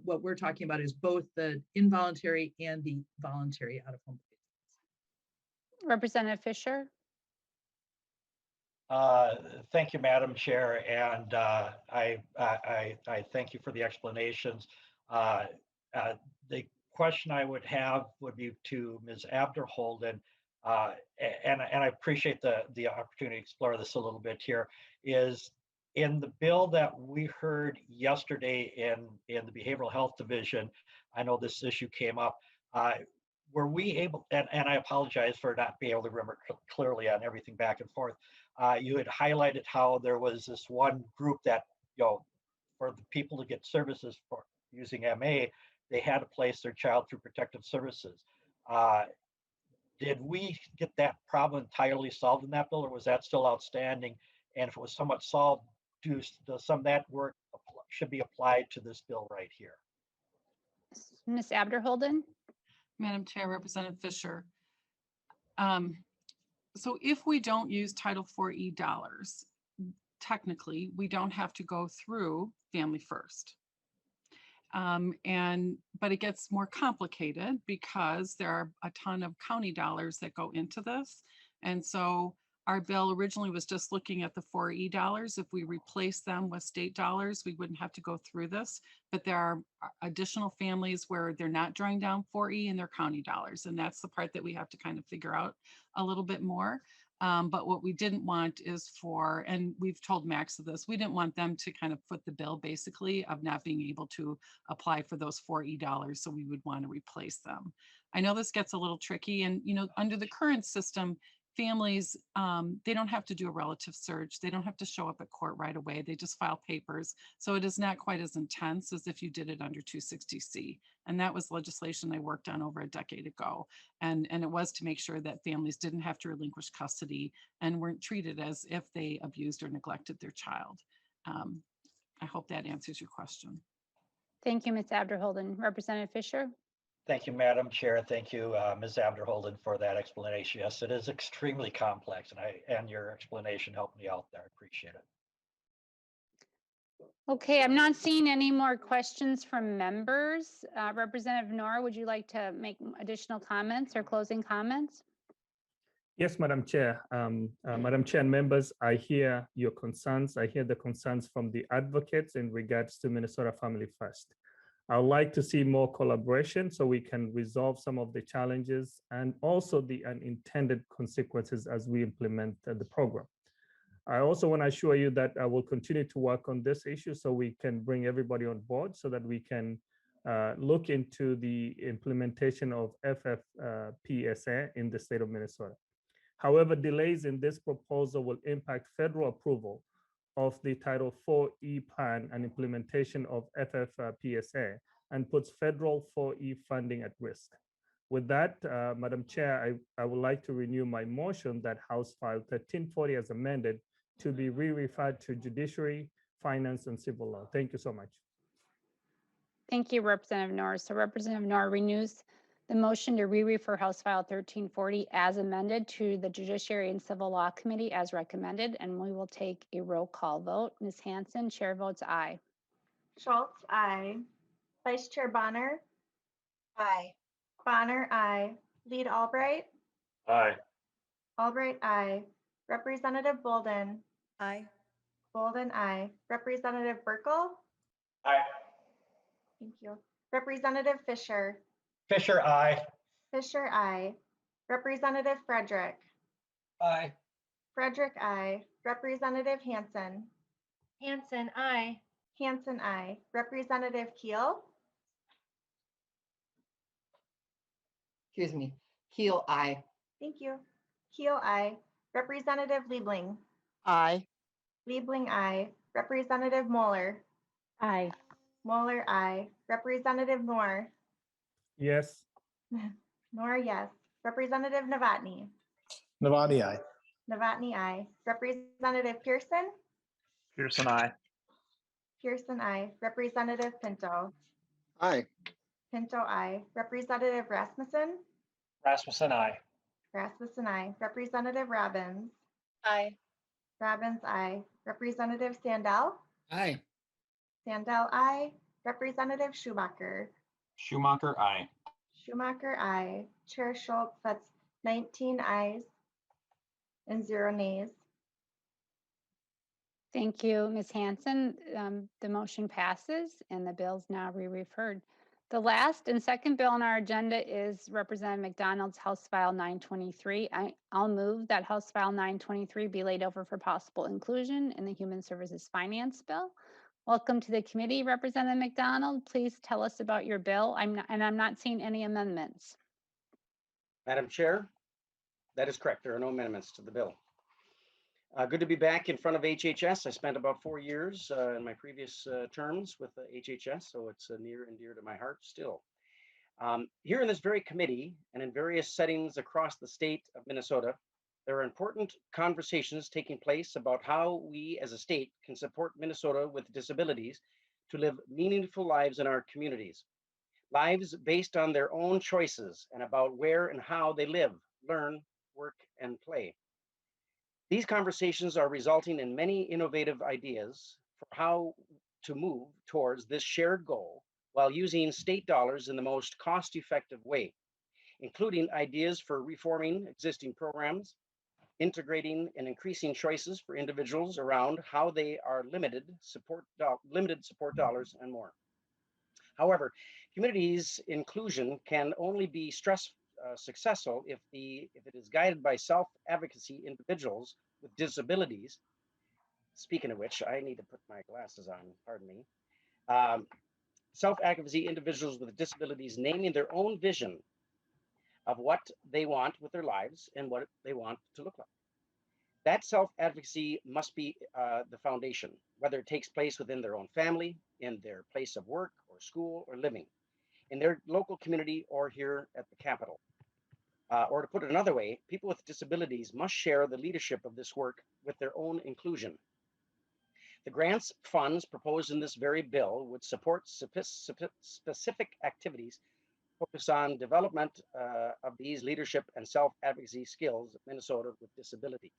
What we're talking about is both the involuntary and the voluntary out-of-home placements. Representative Fisher? Thank you, Madam Chair, and I thank you for the explanations. The question I would have would be to Ms. Abderholden, and I appreciate the opportunity to explore this a little bit here, is in the bill that we heard yesterday in the Behavioral Health Division. I know this issue came up. Were we able, and I apologize for not being able to remember clearly on everything back and forth. You had highlighted how there was this one group that, for the people to get services for using MA, they had to place their child through protective services. Did we get that problem entirely solved in that bill, or was that still outstanding? And if it was somewhat solved, does some of that work should be applied to this bill right here? Ms. Abderholden? Madam Chair, Representative Fisher. So if we don't use Title IV-E dollars, technically, we don't have to go through Family First. But it gets more complicated because there are a ton of county dollars that go into this. And so our bill originally was just looking at the 4E dollars. If we replace them with state dollars, we wouldn't have to go through this. But there are additional families where they're not drawing down 4E and they're county dollars. And that's the part that we have to kind of figure out a little bit more. But what we didn't want is and we've told Max of this, we didn't want them to kind of foot the bill basically of not being able to apply for those 4E dollars. So we would want to replace them. I know this gets a little tricky, and under the current system, families, they don't have to do a relative search. They don't have to show up at court right away. They just file papers. So it is not quite as intense as if you did it under 260C. And that was legislation I worked on over a decade ago. And it was to make sure that families didn't have to relinquish custody and weren't treated as if they abused or neglected their child. I hope that answers your question. Thank you, Ms. Abderholden. Representative Fisher? Thank you, Madam Chair. Thank you, Ms. Abderholden, for that explanation. Yes, it is extremely complex, and your explanation helped me out there. I appreciate it. Okay, I'm not seeing any more questions from members. Representative Noor, would you like to make additional comments or closing comments? Yes, Madam Chair. Madam Chair and members, I hear your concerns. I hear the concerns from the advocates in regards to Minnesota Family First. I would like to see more collaboration so we can resolve some of the challenges and also the unintended consequences as we implement the program. I also want to assure you that I will continue to work on this issue so we can bring everybody on board so that we can look into the implementation of FFPSA in the state of Minnesota. However, delays in this proposal will impact federal approval of the Title IV-E plan and implementation of FFPSA and puts federal 4E funding at risk. With that, Madam Chair, I would like to renew my motion that House File 1340 as amended to be re-referred to Judiciary, Finance, and Civil Law. Thank you so much. Thank you, Representative Noor. So Representative Noor renews the motion to re-refer House File 1340 as amended to the Judiciary and Civil Law Committee as recommended, and we will take a roll call vote. Ms. Hanson, chair votes aye. Schultz, aye. Vice Chair Bonner? Aye. Bonner, aye. Lead Albright? Aye. Albright, aye. Representative Bolden? Aye. Bolden, aye. Representative Burkle? Aye. Thank you. Representative Fisher? Fisher, aye. Fisher, aye. Representative Frederick? Aye. Frederick, aye. Representative Hanson? Hanson, aye. Hanson, aye. Representative Keel? Excuse me. Keel, aye. Thank you. Keel, aye. Representative Liebling? Aye. Liebling, aye. Representative Moeller? Aye. Moeller, aye. Representative Noor? Yes. Noor, yes. Representative Novotny? Novotny, aye. Novotny, aye. Representative Pearson? Pearson, aye. Pearson, aye. Representative Pinto? Aye. Pinto, aye. Representative Rasmussen? Rasmussen, aye. Rasmussen, aye. Representative Robbins? Aye. Robbins, aye. Representative Sandell? Aye. Sandell, aye. Representative Schumacher? Schumacher, aye. Schumacher, aye. Chair Schultz, that's 19 ayes and 0 nays. Thank you, Ms. Hanson. The motion passes and the bill is now re-referred. The last and second bill on our agenda is Representative McDonald's House File 923. I'll move that House File 923 be laid over for possible inclusion in the Human Services Finance Bill. Welcome to the committee, Representative McDonald. Please tell us about your bill. I'm not seeing any amendments. Madam Chair, that is correct. There are no amendments to the bill. Good to be back in front of HHS. I spent about 4 years in my previous terms with HHS, so it's near and dear to my heart still. Here in this very committee and in various settings across the state of Minnesota, there are important conversations taking place about how we as a state can support Minnesota with disabilities to live meaningful lives in our communities. Lives based on their own choices and about where and how they live, learn, work, and play. These conversations are resulting in many innovative ideas for how to move towards this shared goal while using state dollars in the most cost-effective way, including ideas for reforming existing programs, integrating and increasing choices for individuals around how they are limited support dollars, and more. However, communities inclusion can only be successful if it is guided by self-advocacy individuals with disabilities. Speaking of which, I need to put my glasses on, pardon me. Self-advocacy individuals with disabilities naming their own vision of what they want with their lives and what they want to look like. That self-advocacy must be the foundation, whether it takes place within their own family, in their place of work or school or living, in their local community or here at the Capitol. Or to put it another way, people with disabilities must share the leadership of this work with their own inclusion. The grants funds proposed in this very bill would support specific activities focused on development of these leadership and self-advocacy skills of Minnesota with disabilities.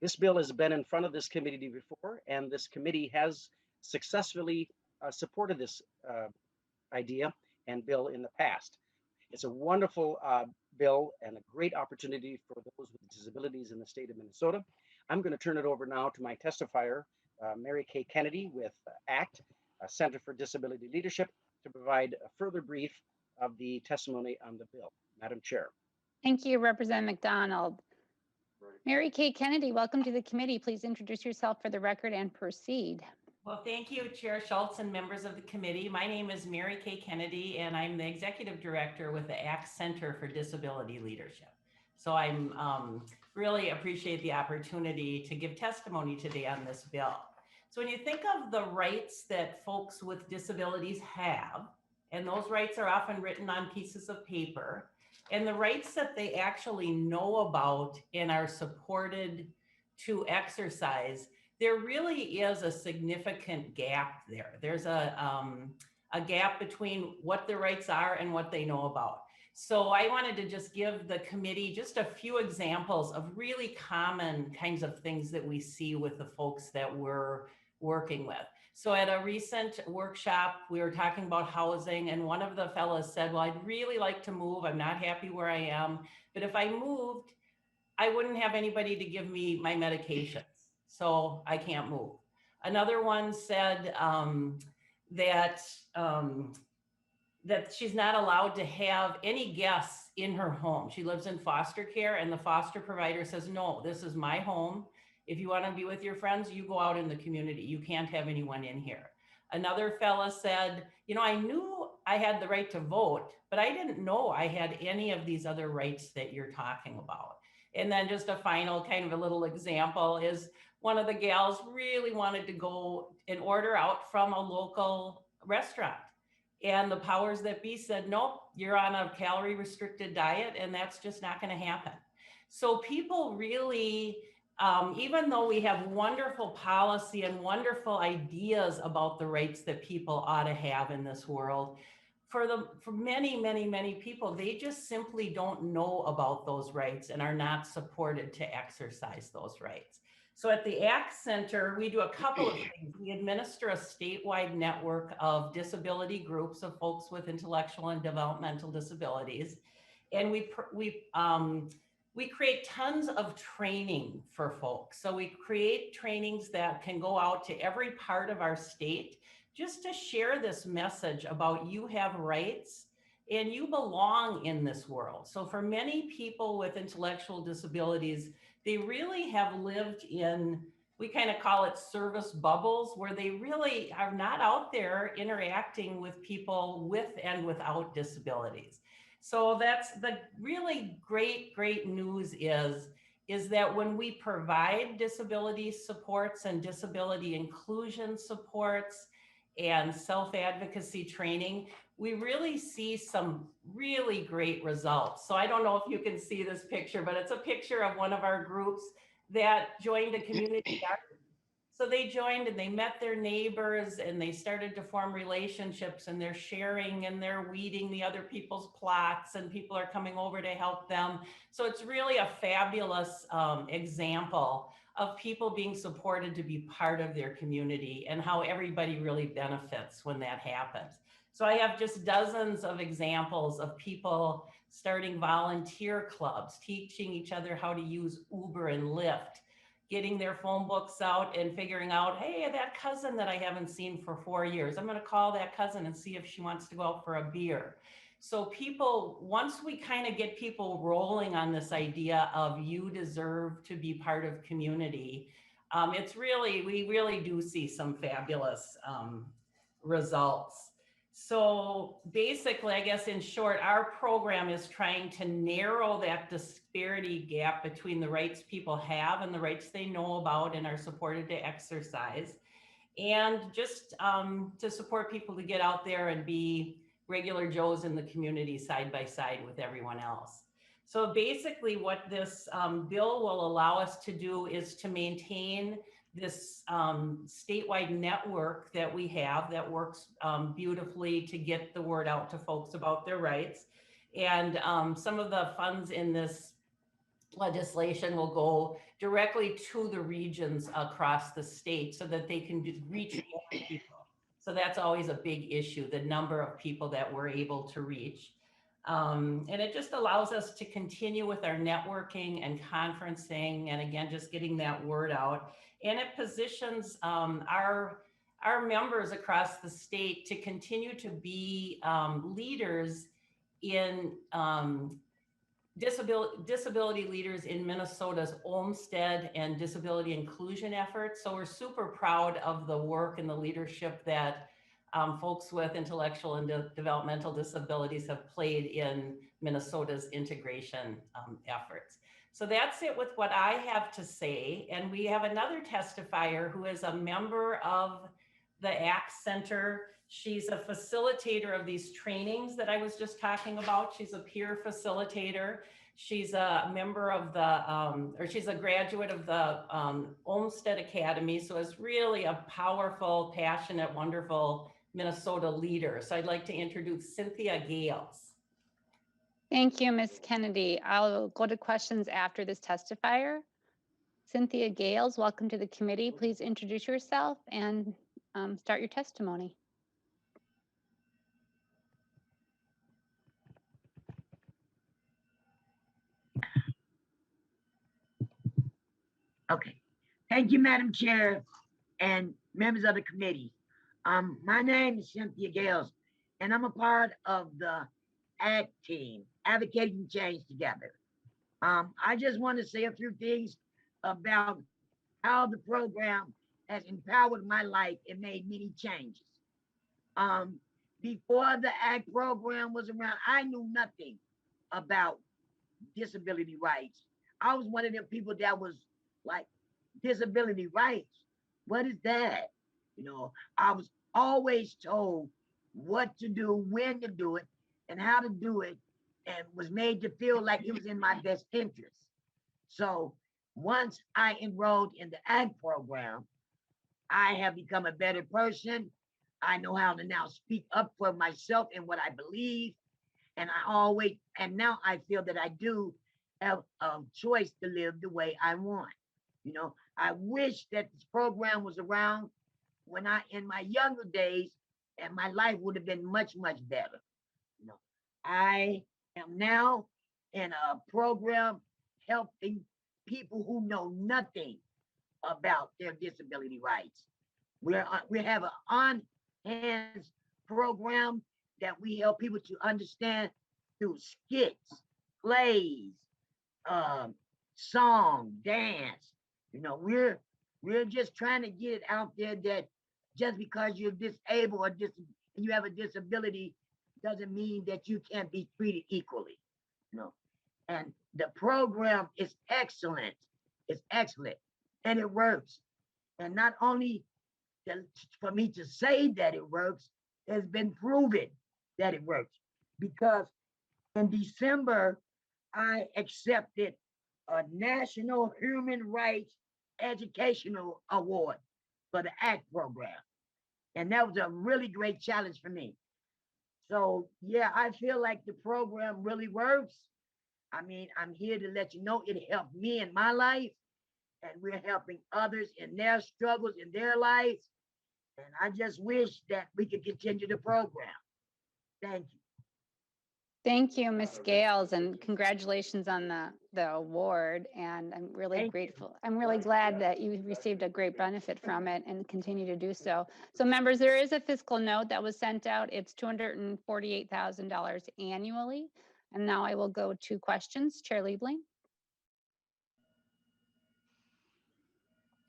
This bill has been in front of this committee before, and this committee has successfully supported this idea and bill in the past. It's a wonderful bill and a great opportunity for those with disabilities in the state of Minnesota. I'm going to turn it over now to my testifier, Mary Kay Kennedy with ACT, Center for Disability Leadership, to provide a further brief of the testimony on the bill. Madam Chair. Thank you, Representative McDonald. Mary Kay Kennedy, welcome to the committee. Please introduce yourself for the record and proceed. Well, thank you, Chair Schultz and members of the committee. My name is Mary Kay Kennedy, and I'm the Executive Director with the ACT Center for Disability Leadership. So I'm really appreciate the opportunity to give testimony today on this bill. So when you think of the rights that folks with disabilities have, and those rights are often written on pieces of paper, and the rights that they actually know about and are supported to exercise, there really is a significant gap there. There's a gap between what their rights are and what they know about. So I wanted to just give the committee just a few examples of really common kinds of things that we see with the folks that we're working with. So at a recent workshop, we were talking about housing, and one of the fellows said, well, I'd really like to move. I'm not happy where I am, but if I moved, I wouldn't have anybody to give me my medications, so I can't move. Another one said that she's not allowed to have any guests in her home. She lives in foster care, and the foster provider says, no, this is my home. If you want to be with your friends, you go out in the community. You can't have anyone in here. Another fella said, you know, I knew I had the right to vote, but I didn't know I had any of these other rights that you're talking about. And then just a final kind of a little example is one of the gals really wanted to go and order out from a local restaurant. And the powers that be said, nope, you're on a calorie restricted diet, and that's just not going to happen. So people really, even though we have wonderful policy and wonderful ideas about the rights that people ought to have in this world, for many, many, many people, they just simply don't know about those rights and are not supported to exercise those rights. So at the ACT Center, we do a couple of things. We administer a statewide network of disability groups of folks with intellectual and developmental disabilities. And we create tons of training for folks. So we create trainings that can go out to every part of our state just to share this message about you have rights and you belong in this world. So for many people with intellectual disabilities, they really have lived in, we kind of call it service bubbles, where they really are not out there interacting with people with and without disabilities. So that's the really great news is that when we provide disability supports and disability inclusion supports and self-advocacy training, we really see some really great results. So I don't know if you can see this picture, but it's a picture of one of our groups that joined a community garden. So they joined and they met their neighbors and they started to form relationships, and they're sharing and they're weeding the other people's plots, and people are coming over to help them. So it's really a fabulous example of people being supported to be part of their community and how everybody really benefits when that happens. So I have just dozens of examples of people starting volunteer clubs, teaching each other how to use Uber and Lyft, getting their phone books out and figuring out, hey, that cousin that I haven't seen for 4 years, I'm going to call that cousin and see if she wants to go out for a beer. So people, once we kind of get people rolling on this idea of you deserve to be part of community, we really do see some fabulous results. So basically, I guess in short, our program is trying to narrow that disparity gap between the rights people have and the rights they know about and are supported to exercise. And just to support people to get out there and be regular Joes in the community side by side with everyone else. So basically what this bill will allow us to do is to maintain this statewide network that we have that works beautifully to get the word out to folks about their rights. And some of the funds in this legislation will go directly to the regions across the state so that they can reach more people. So that's always a big issue, the number of people that we're able to reach. And it just allows us to continue with our networking and conferencing, and again, just getting that word out. And it positions our members across the state to continue to be leaders in disability leaders in Minnesota's Olmsted and disability inclusion efforts. So we're super proud of the work and the leadership that folks with intellectual and developmental disabilities have played in Minnesota's integration efforts. So that's it with what I have to say. And we have another testifier who is a member of the ACT Center. She's a facilitator of these trainings that I was just talking about. She's a peer facilitator. She's a member of the, she's a graduate of the Olmsted Academy. So is really a powerful, passionate, wonderful Minnesota leader. So I'd like to introduce Cynthia Gales. Thank you, Ms. Kennedy. I'll go to questions after this testifier. Cynthia Gales, welcome to the committee. Please introduce yourself and start your testimony. Okay. Thank you, Madam Chair and members of the committee. My name is Cynthia Gales, and I'm a part of the ACT team, Advocating Change Together. I just want to say a few things about how the program has empowered my life and made many changes. Before the ACT program was around, I knew nothing about disability rights. I was one of them people that was like, disability rights, what is that? You know, I was always told what to do, when to do it, and how to do it, and was made to feel like it was in my best interest. So once I enrolled in the ACT program, I have become a better person. I know how to now speak up for myself and what I believe. And now I feel that I do have a choice to live the way I want. You know, I wish that this program was around when in my younger days, and my life would have been much, much better. You know, I am now in a program helping people who know nothing about their disability rights. We have an on-hands program that we help people to understand through skits, plays, song, dance. You know, we're just trying to get it out there that just because you're disabled or you have a disability doesn't mean that you can't be treated equally. You know, and the program is excellent. It's excellent, and it works. And not only for me to say that it works, it's been proven that it works, because in December I accepted a National Human Rights Educational Award for the ACT program. And that was a really great challenge for me. So yeah, I feel like the program really works. I mean, I'm here to let you know it helped me in my life. and we're helping others in their struggles in their lives. And I just wish that we could continue the program. Thank you. Thank you, Ms. Gales, and congratulations on the award. And I'm really grateful. I'm really glad that you received a great benefit from it and continue to do so. So members, there is a fiscal note that was sent out. It's $248,000 annually. And now I will go to questions. Chair Liebling.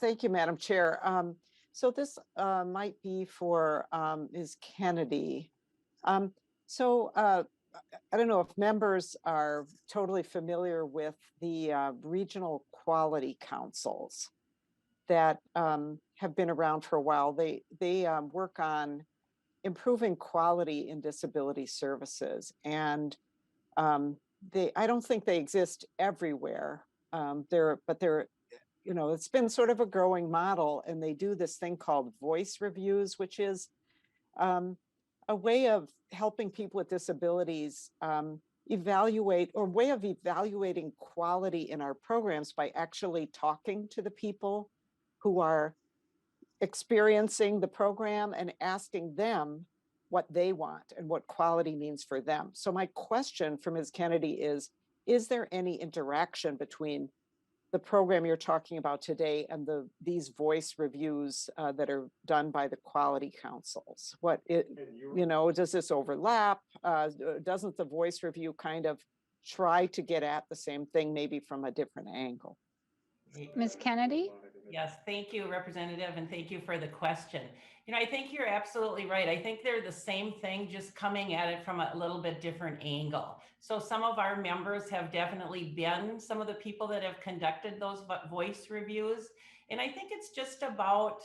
Thank you, Madam Chair. So this might be for Ms. Kennedy. I don't know if members are totally familiar with the regional quality councils that have been around for a while. They work on improving quality in disability services, and I don't think they exist everywhere. But they're it's been sort of a growing model, and they do this thing called voice reviews, which is a way of helping people with disabilities evaluate, or way of evaluating quality in our programs by actually talking to the people who are experiencing the program and asking them what they want and what quality means for them. So my question for Ms. Kennedy is there any interaction between the program you're talking about today and these voice reviews that are done by the quality councils? Does this overlap? Doesn't the voice review kind of try to get at the same thing, maybe from a different angle? Ms. Kennedy? Yes, thank you, Representative, and thank you for the question. I think you're absolutely right. I think they're the same thing, just coming at it from a little bit different angle. So some of our members have definitely been some of the people that have conducted those voice reviews. And I think it's just about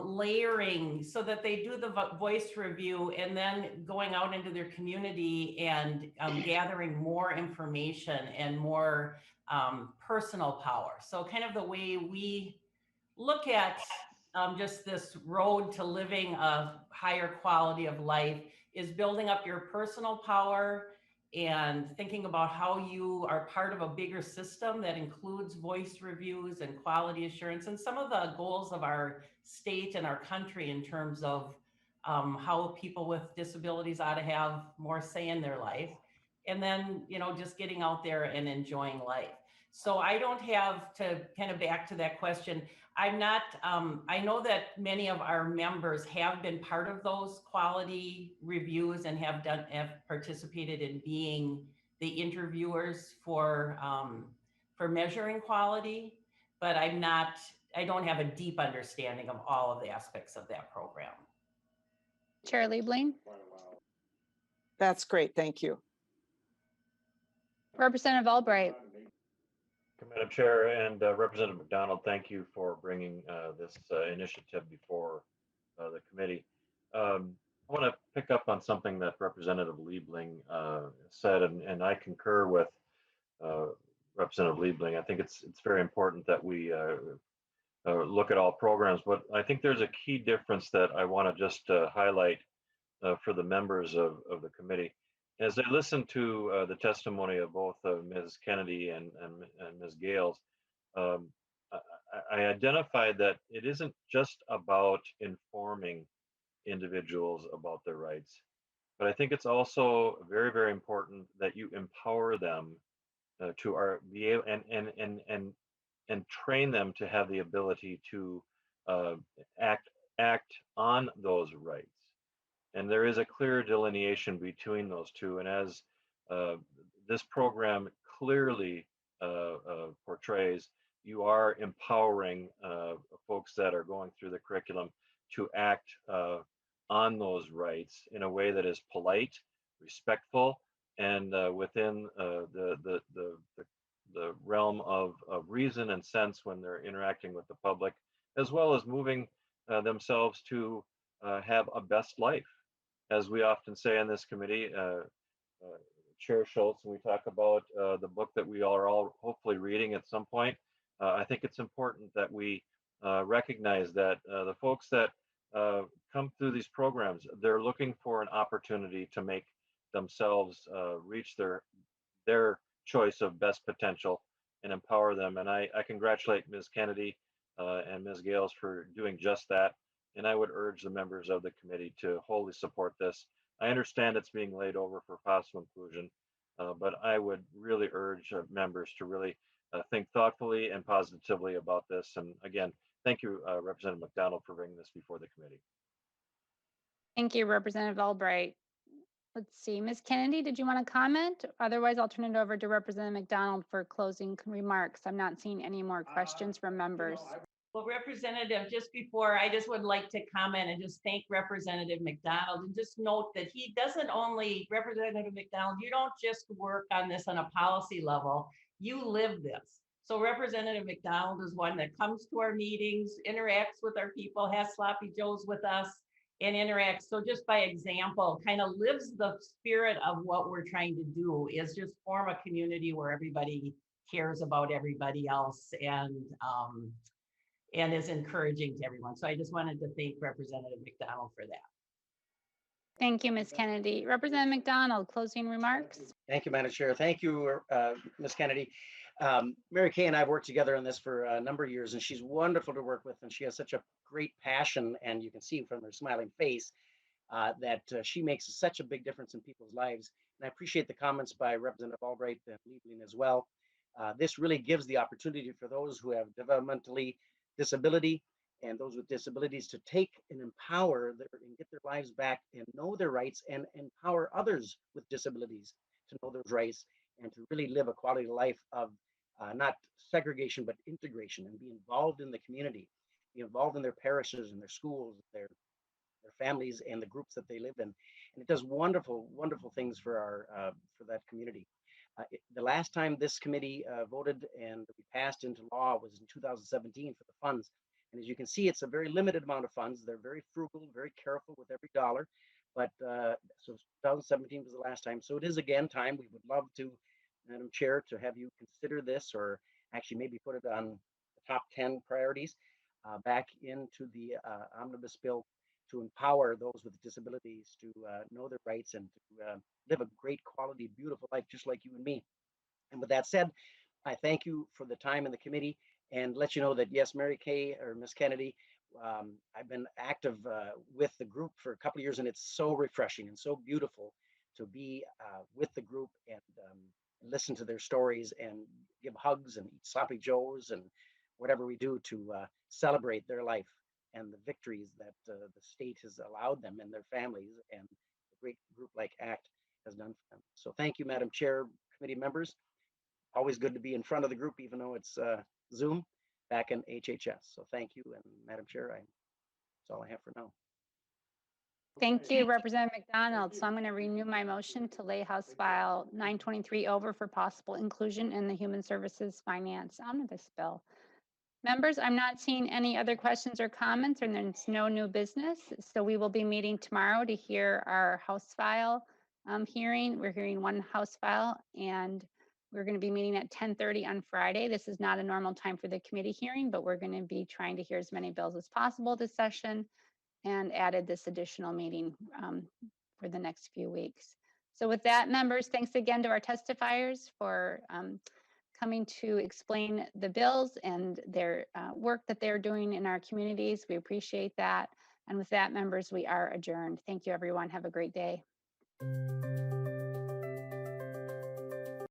layering so that they do the voice review and then going out into their community and gathering more information and more personal power. So kind of the way we look at just this road to living a higher quality of life is building up your personal power and thinking about how you are part of a bigger system that includes voice reviews and quality assurance and some of the goals of our state and our country in terms of how people with disabilities ought to have more say in their life. And then, just getting out there and enjoying life. So I don't have to kind of back to that question. I'm not, I know that many of our members have been part of those quality reviews and have participated in being the interviewers for measuring quality, but I don't have a deep understanding of all of the aspects of that program. Chair Liebling? That's great, thank you. Representative Albright. Madam Chair and Representative McDonald, thank you for bringing this initiative before the committee. I want to pick up on something that Representative Liebling said, and I concur with Representative Liebling. I think it's very important that we look at all programs, but I think there's a key difference that I want to just highlight for the members of the committee. As I listened to the testimony of both Ms. Kennedy and Ms. Gales, I identified that it isn't just about informing individuals about their rights, but I think it's also very, very important that you empower them to be able and train them to have the ability to act on those rights. And there is a clear delineation between those two. And as this program clearly portrays, you are empowering folks that are going through the curriculum to act on those rights in a way that is polite, respectful, and within the realm of reason and sense when they're interacting with the public, as well as moving themselves to have a best life. As we often say in this committee, Chair Schultz, and we talk about the book that we are all hopefully reading at some point, I think it's important that we recognize that the folks that come through these programs, they're looking for an opportunity to make themselves reach their choice of best potential. and empower them. And I congratulate Ms. Kennedy and Ms. Gales for doing just that. And I would urge the members of the committee to wholly support this. I understand it's being laid over for possible inclusion, but I would really urge members to really think thoughtfully and positively about this. And again, thank you, Representative McDonald, for bringing this before the committee. Thank you, Representative Albright. Let's see, Ms. Kennedy, did you want to comment? Otherwise, I'll turn it over to Representative McDonald for closing remarks. I'm not seeing any more questions from members. Well, Representative, just before, I just would like to comment and just thank Representative McDonald and just note that he doesn't only, Representative McDonald, you don't just work on this on a policy level, you live this. So Representative McDonald is one that comes to our meetings, interacts with our people, has sloppy joes with us, and interacts. So just by example, kind of lives the spirit of what we're trying to do, is just form a community where everybody cares about everybody else and is encouraging to everyone. So I just wanted to thank Representative McDonald for that. Thank you, Ms. Kennedy. Representative McDonald, closing remarks. Thank you, Madam Chair. Thank you, Ms. Kennedy. Mary Kay and I have worked together on this for a number of years, and she's wonderful to work with, and she has such a great passion, and you can see from her smiling face that she makes such a big difference in people's lives. And I appreciate the comments by Representative Albright and Liebling as well. This really gives the opportunity for those who have developmentally disability and those with disabilities to take and empower and get their lives back and know their rights and empower others with disabilities to know those rights and to really live a quality of life of not segregation, but integration, and be involved in the community, be involved in their parishes and their schools, their families and the groups that they live in. And it does wonderful, wonderful things for that community. The last time this committee voted and we passed into law was in 2017 for the funds. And as you can see, it's a very limited amount of funds. They're very frugal, very careful with every dollar. But so 2017 was the last time. So it is again time. We would love to, Madam Chair, to have you consider this, or actually maybe put it on the top 10 priorities back into the omnibus bill to empower those with disabilities to know their rights and to live a great quality, beautiful life, just like you and me. And with that said, I thank you for the time in the committee and let you know that, yes, Mary Kay or Ms. Kennedy, I've been active with the group for a couple of years, and it's so refreshing and so beautiful to be with the group and listen to their stories and give hugs and eat sloppy joes and whatever we do to celebrate their life and the victories that the state has allowed them and their families, and a great group like ACT has done for them. So thank you, Madam Chair, committee members. Always good to be in front of the group, even though it's Zoom back in HHS. So thank you, and Madam Chair, that's all I have for now. Thank you, Representative McDonald. So I'm going to renew my motion to lay House File 923 over for possible inclusion in the Human Services Finance Omnibus Bill. Members, I'm not seeing any other questions or comments, and there's no new business. So we will be meeting tomorrow to hear our House File hearing. We're hearing one House File, and we're going to be meeting at 10:30 on Friday. This is not a normal time for the committee hearing, but we're going to be trying to hear as many bills as possible this session, and added this additional meeting for the next few weeks. So with that, members, thanks again to our testifiers for coming to explain the bills and their work that they're doing in our communities. We appreciate that. And with that, members, we are adjourned. Thank you, everyone. Have a great day.